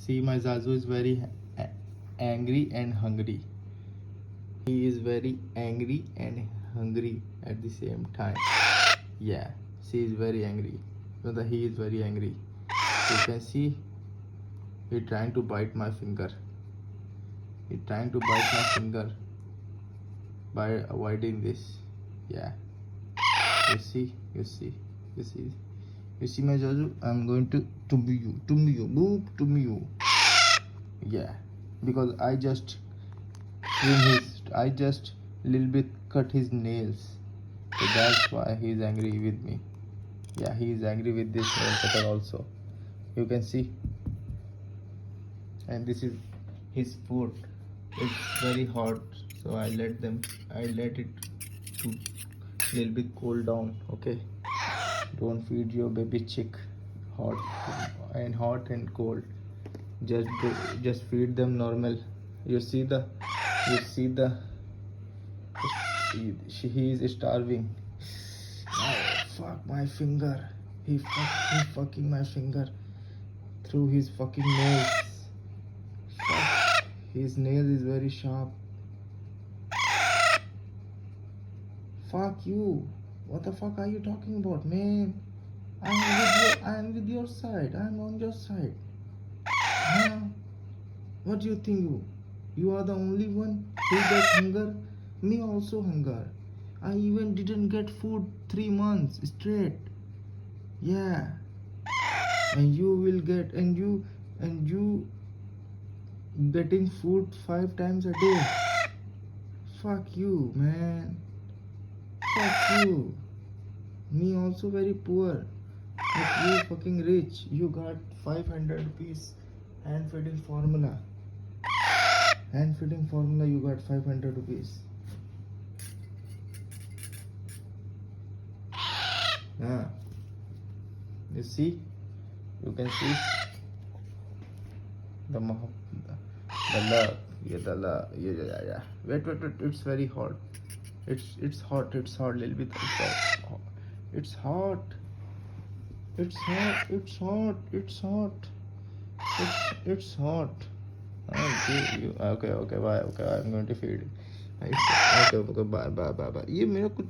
See, my Zazu is very angry and hungry. He is very angry and hungry at the same time. Yeah, she is very angry. He is very angry. You can see he trying to bite my finger. He trying to bite my finger by avoiding this. Yeah. You see, my Zazu. I'm going to you, boop, you. Yeah, because I just little bit cut his nails, so that's why he's angry with me. Yeah, he is angry with this nail cutter also. You can see, and this is his food. It's very hot, so I let it to little bit cool down. Okay, don't feed your baby chick hot and cold. Just feed them normal. You see the he is starving. Oh, fuck my finger. He fucking my finger through his fucking nails. Fuck. His nail is very sharp. Fuck you. What the fuck are you talking about, man? I'm with your side. I'm on your side. Huh? What do you think? You are the only one who gets hunger? Me also hunger. I even didn't get food 3 months straight. Yeah. And you will get and you getting food 5 times a day. Fuck you, man. Fuck you. Me also very poor. But you fucking rich. You got 500 rupees hand feeding formula. You got 500 rupees. Ah. You see? You can see the love. Yeah, the love. Yeah. Wait. It's very hot. It's hot. It's hot. Little bit. It's hot. It's hot. Okay. Bye. Okay, I'm going to feed. Okay. Bye. ये मेरा कुछ